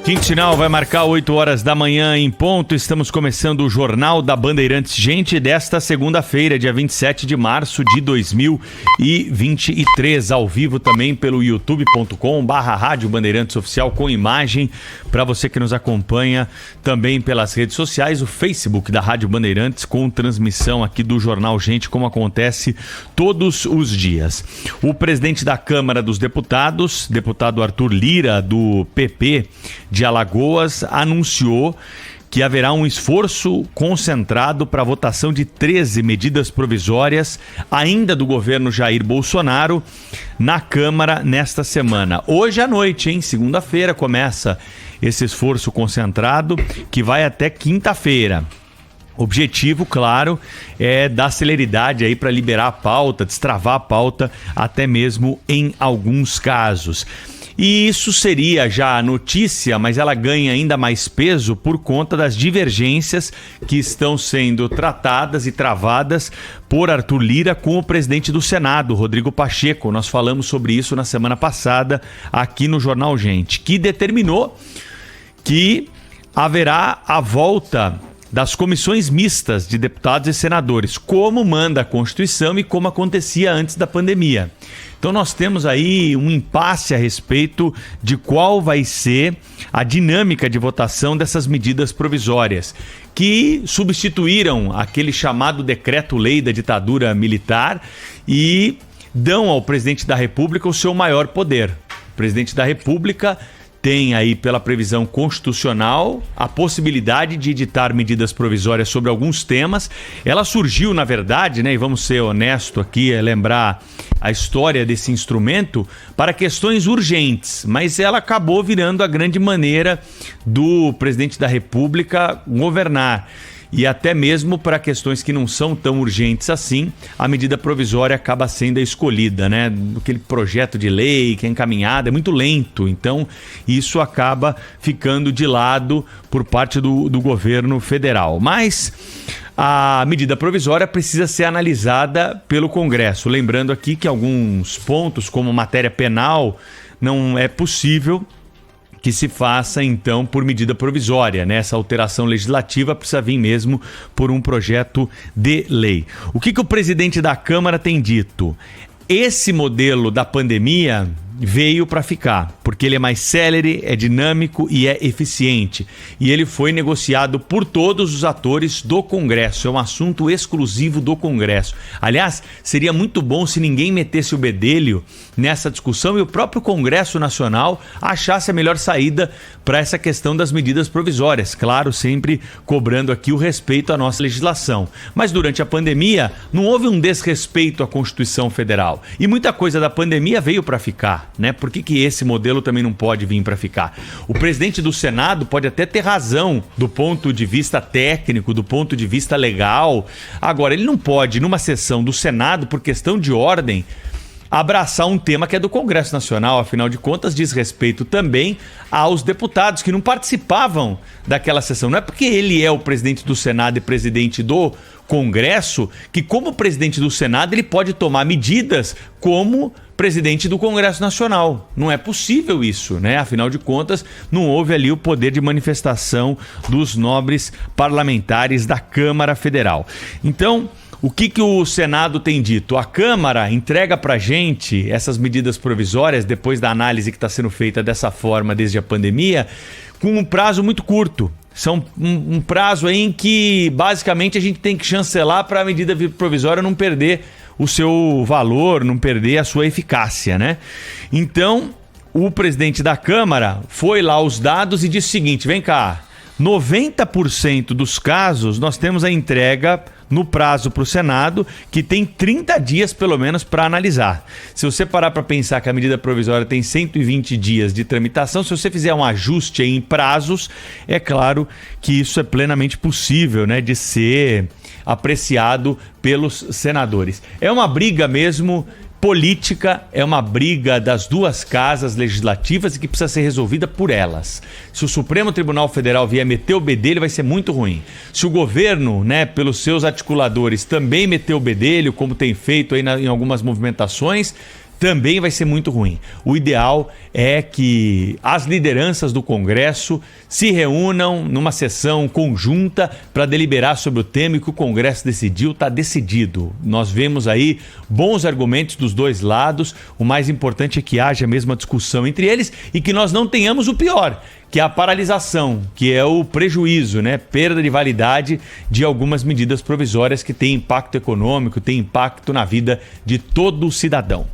Quinto sinal vai marcar 8 horas da manhã em ponto. Estamos começando o Jornal da Bandeirantes, gente, desta segunda-feira, dia 27 de março de 2023, ao vivo também pelo youtube.com/Rádio Bandeirantes Oficial com imagem, para você que nos acompanha também pelas redes sociais, o Facebook da Rádio Bandeirantes com transmissão aqui do Jornal Gente, como acontece todos os dias. O presidente da Câmara dos Deputados, deputado Arthur Lira, do PP de Alagoas, anunciou que haverá um esforço concentrado para a votação de 13 medidas provisórias ainda do governo Jair Bolsonaro na Câmara nesta semana. Hoje à noite, segunda-feira, começa esse esforço concentrado que vai até quinta-feira. O objetivo, claro, é dar celeridade aí para liberar a pauta, destravar a pauta, até mesmo em alguns casos. E isso seria já a notícia, mas ela ganha ainda mais peso por conta das divergências que estão sendo tratadas e travadas por Arthur Lira com o presidente do Senado, Rodrigo Pacheco. Nós falamos sobre isso na semana passada aqui no Jornal Gente, que determinou que haverá a volta das comissões mistas de deputados e senadores, como manda a Constituição e como acontecia antes da pandemia. Então nós temos aí um impasse a respeito de qual vai ser a dinâmica de votação dessas medidas provisórias, que substituíram aquele chamado decreto-lei da ditadura militar e dão ao presidente da República o seu maior poder. O presidente da República tem aí, pela previsão constitucional, a possibilidade de editar medidas provisórias sobre alguns temas. Ela surgiu, na verdade, e vamos ser honestos aqui, lembrar a história desse instrumento, para questões urgentes, mas ela acabou virando a grande maneira do presidente da República governar. E até mesmo para questões que não são tão urgentes assim, a medida provisória acaba sendo a escolhida, Aquele projeto de lei que é encaminhado é muito lento, então isso acaba ficando de lado por parte do governo federal. Mas a medida provisória precisa ser analisada pelo Congresso. Lembrando aqui que alguns pontos, como matéria penal, não é possível que se faça, então, por medida provisória, Essa alteração legislativa precisa vir mesmo por um projeto de lei. O que o presidente da Câmara tem dito? Esse modelo da pandemia veio para ficar, porque ele é mais célere, é dinâmico e é eficiente. E ele foi negociado por todos os atores do Congresso. É um assunto exclusivo do Congresso. Aliás, seria muito bom se ninguém metesse o bedelho nessa discussão e o próprio Congresso Nacional achasse a melhor saída para essa questão das medidas provisórias. Claro, sempre cobrando aqui o respeito à nossa legislação. Mas durante a pandemia, não houve um desrespeito à Constituição Federal. E muita coisa da pandemia veio para ficar. Por que esse modelo também não pode vir para ficar? O presidente do Senado pode até ter razão do ponto de vista técnico, do ponto de vista legal. Agora, ele não pode, numa sessão do Senado, por questão de ordem, abraçar um tema que é do Congresso Nacional. Afinal de contas, diz respeito também aos deputados que não participavam daquela sessão. Não é porque ele é o presidente do Senado e presidente do Congresso que, como presidente do Senado, ele pode tomar medidas como presidente do Congresso Nacional. Não é possível isso, Afinal de contas, não houve ali o poder de manifestação dos nobres parlamentares da Câmara Federal. Então, o que o Senado tem dito? A Câmara entrega para a gente essas medidas provisórias, depois da análise que está sendo feita dessa forma desde a pandemia, com um prazo muito curto. São um prazo em que, basicamente, a gente tem que chancelar para a medida provisória não perder o seu valor, não perder a sua eficácia, Então, o presidente da Câmara foi lá aos dados e disse o seguinte: vem cá, 90% dos casos nós temos a entrega no prazo para o Senado, que tem 30 dias pelo menos para analisar. Se você parar para pensar que a medida provisória tem 120 dias de tramitação, se você fizer um ajuste em prazos, é claro que isso é plenamente possível, de ser apreciado pelos senadores. É uma briga mesmo política, é uma briga das duas casas legislativas e que precisa ser resolvida por elas. Se o Supremo Tribunal Federal vier meter o bedelho, vai ser muito ruim. Se o governo, pelos seus articuladores, também meter o bedelho, como tem feito aí em algumas movimentações, também vai ser muito ruim. O ideal é que as lideranças do Congresso se reúnam numa sessão conjunta para deliberar sobre o tema, e que o Congresso decidiu, está decidido. Nós vemos aí bons argumentos dos dois lados. O mais importante é que haja mesmo a discussão entre eles e que nós não tenhamos o pior, que é a paralisação, que é o prejuízo, né? Perda de validade de algumas medidas provisórias que têm impacto econômico, têm impacto na vida de todo cidadão.